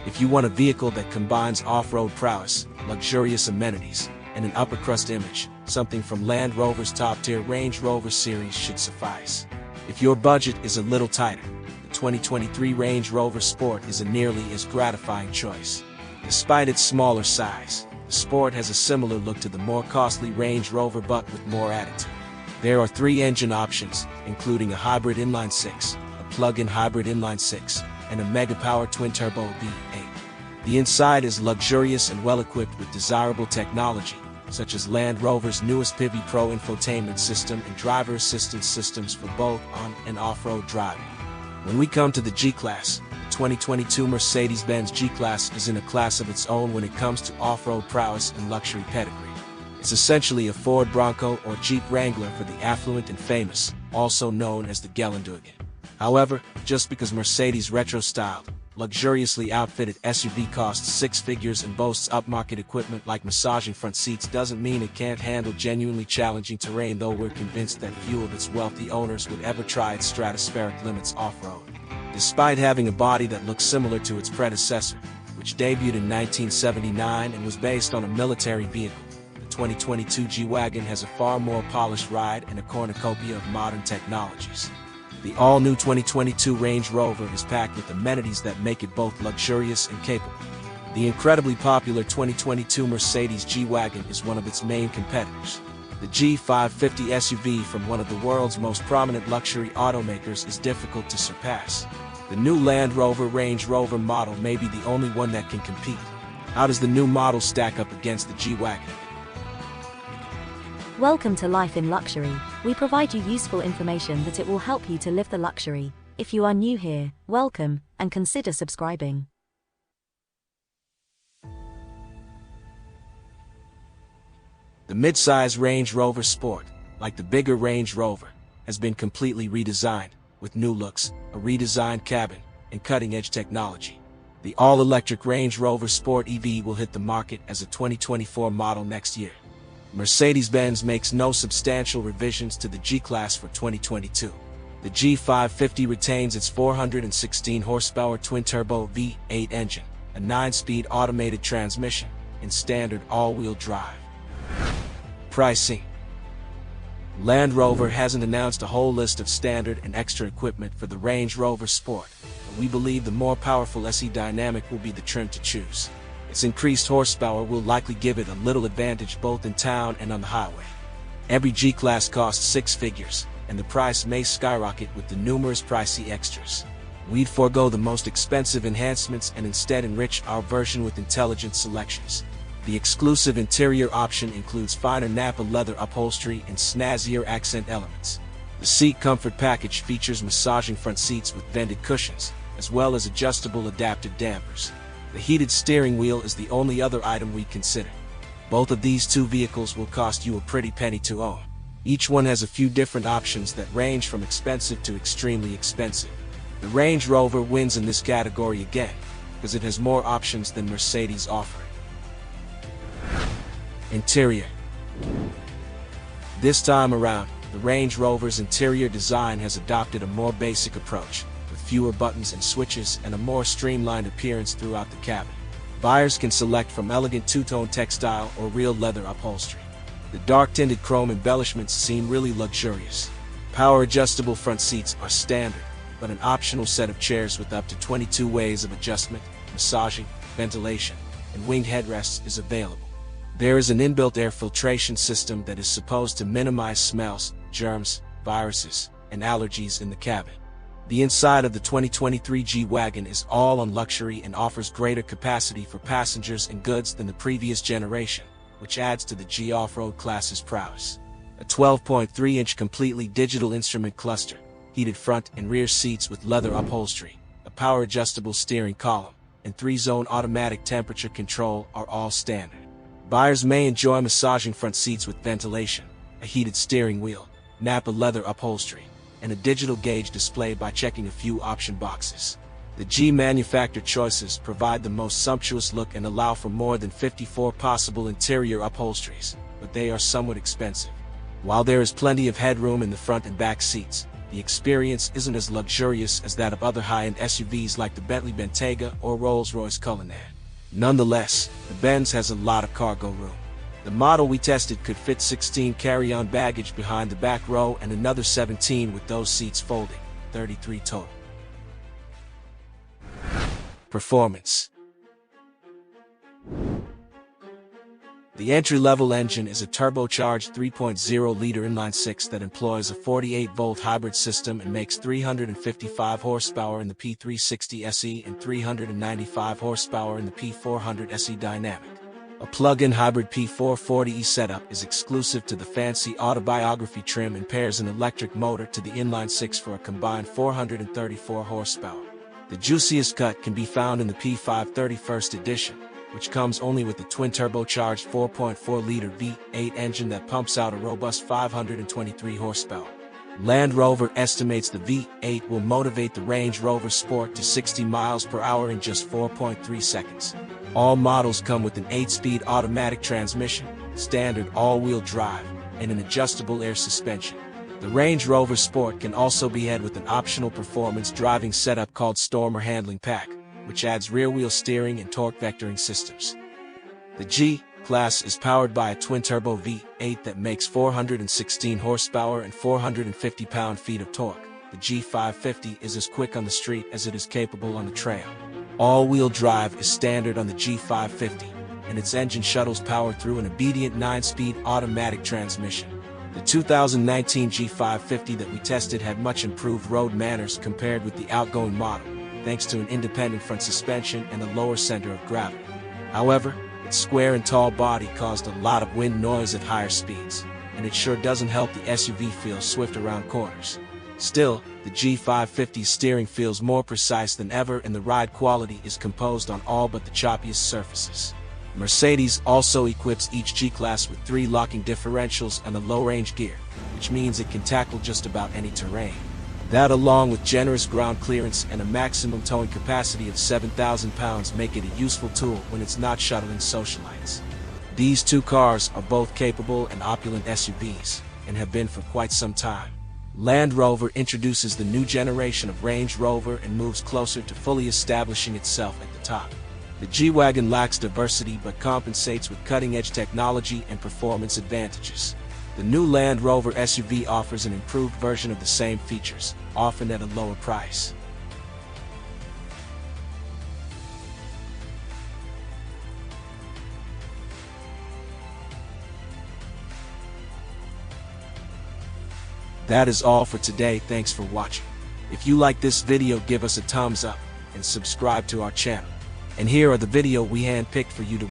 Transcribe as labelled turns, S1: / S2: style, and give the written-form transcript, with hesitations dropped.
S1: If you want a vehicle that combines off-road prowess, luxurious amenities, and an upper-crust image, something from Land Rover's top-tier Range Rover series should suffice. If your budget is a little tighter, the 2023 Range Rover Sport is a nearly as gratifying choice. Despite its smaller size, the Sport has a similar look to the more costly Range Rover but with more attitude. There are 3 engine options, including a hybrid inline-6, a plug-in hybrid inline-6, and a mega-power twin-turbo V8. The inside is luxurious and well-equipped with desirable technology, such as Land Rover's newest Pivi Pro infotainment system and driver assistance systems for both on- and off-road driving. When we come to the G-Class, the 2022 Mercedes-Benz G-Class is in a class of its own when it comes to off-road prowess and luxury pedigree. It's essentially a Ford Bronco or Jeep Wrangler for the affluent and famous, also known as the Geländewagen. However, just because Mercedes' retro-styled, luxuriously outfitted SUV costs 6 figures and boasts upmarket equipment like massaging front seats doesn't mean it can't handle genuinely challenging terrain, though we're convinced that few of its wealthy owners would ever try its stratospheric limits off-road. Despite having a body that looks similar to its predecessor, which debuted in 1979 and was based on a military vehicle, the 2022 G-Wagon has a far more polished ride and a cornucopia of modern technologies. The all-new 2022 Range Rover is packed with amenities that make it both luxurious and capable. The incredibly popular 2022 Mercedes G-Wagon is one of its main competitors. The G550 SUV from one of the world's most prominent luxury automakers is difficult to surpass. The new Land Rover Range Rover model may be the only one that can compete. How does the new model stack up against the G-Wagon?
S2: Welcome to Life in Luxury. We provide you useful information that it will help you to live the luxury. If you are new here, welcome, and consider subscribing.
S1: The midsize Range Rover Sport, like the bigger Range Rover, has been completely redesigned, with new looks, a redesigned cabin, and cutting-edge technology. The all-electric Range Rover Sport EV will hit the market as a 2024 model next year. Mercedes-Benz makes no substantial revisions to the G-Class for 2022. The G550 retains its 416 horsepower twin-turbo V8 engine, a 9-speed automated transmission, and standard all-wheel drive. Pricing. Land Rover hasn't announced a whole list of standard and extra equipment for the Range Rover Sport, but we believe the more powerful SE Dynamic will be the trim to choose. Its increased horsepower will likely give it a little advantage both in town and on the highway. Every G-Class costs 6 figures, and the price may skyrocket with the numerous pricey extras. We'd forego the most expensive enhancements and instead enrich our version with intelligent selections. The exclusive interior option includes finer Napa leather upholstery and snazzier accent elements. The seat comfort package features massaging front seats with vented cushions, as well as adjustable adaptive dampers. The heated steering wheel is the only other item we consider. Both of these two vehicles will cost you a pretty penny to own. Each one has a few different options that range from expensive to extremely expensive. The Range Rover wins in this category again, because it has more options than Mercedes offer. Interior. This time around, the Range Rover's interior design has adopted a more basic approach, with fewer buttons and switches and a more streamlined appearance throughout the cabin. Buyers can select from elegant two-tone textile or real leather upholstery. The dark-tinted chrome embellishments seem really luxurious. Power-adjustable front seats are standard, but an optional set of chairs with up to 22 ways of adjustment, massaging, ventilation, and winged headrests is available. There is an inbuilt air filtration system that is supposed to minimize smells, germs, viruses, and allergies in the cabin. The inside of the 2023 G-Wagon is all on luxury and offers greater capacity for passengers and goods than the previous generation, which adds to the G off-road class's prowess. A 12.3-inch completely digital instrument cluster, heated front and rear seats with leather upholstery, a power-adjustable steering column, and 3-zone automatic temperature control are all standard. Buyers may enjoy massaging front seats with ventilation, a heated steering wheel, Napa leather upholstery, and a digital gauge display by checking a few option boxes. The G manufacturer choices provide the most sumptuous look and allow for more than 54 possible interior upholsteries, but they are somewhat expensive. While there is plenty of headroom in the front and back seats, the experience isn't as luxurious as that of other high-end SUVs like the Bentley Bentayga or Rolls-Royce Cullinan. Nonetheless, the Benz has a lot of cargo room. The model we tested could fit 16 carry-on baggage behind the back row and another 17 with those seats folding, 33 total. Performance. The entry-level engine is a turbocharged 3.0-liter inline-six that employs a 48-volt hybrid system and makes 355 horsepower in the P360 SE and 395 horsepower in the P400 SE Dynamic. A plug-in hybrid P440e setup is exclusive to the fancy autobiography trim and pairs an electric motor to the inline-six for a combined 434 horsepower. The juiciest cut can be found in the P530 First Edition, which comes only with the twin-turbocharged 4.4-liter V8 engine that pumps out a robust 523 horsepower. Land Rover estimates the V8 will motivate the Range Rover Sport to 60 miles per hour in just 4.3 seconds. All models come with an 8-speed automatic transmission, standard all-wheel drive, and an adjustable air suspension. The Range Rover Sport can also be had with an optional performance driving setup called Stormer Handling Pack, which adds rear-wheel steering and torque vectoring systems. The G-Class is powered by a twin-turbo V8 that makes 416 horsepower and 450 pound-feet of torque. The G550 is as quick on the street as it is capable on the trail. All-wheel drive is standard on the G550, and its engine shuttles power through an obedient 9-speed automatic transmission. The 2019 G550 that we tested had much improved road manners compared with the outgoing model, thanks to an independent front suspension and a lower center of gravity. However, its square and tall body caused a lot of wind noise at higher speeds, and it sure doesn't help the SUV feel swift around corners. Still, the G550's steering feels more precise than ever and the ride quality is composed on all but the choppiest surfaces. Mercedes also equips each G-Class with 3 locking differentials and a low-range gear, which means it can tackle just about any terrain. That, along with generous ground clearance and a maximum towing capacity of 7,000 pounds, make it a useful tool when it's not shuttling socialites. These two cars are both capable and opulent SUVs, and have been for quite some time. Land Rover introduces the new generation of Range Rover and moves closer to fully establishing itself at the top. The G-Wagon lacks diversity but compensates with cutting-edge technology and performance advantages. The new Land Rover SUV offers an improved version of the same features, often at a lower price. That is all for today. Thanks for watching. If you like this video, give us a thumbs up and subscribe to our channel. And here are the video we handpicked for you to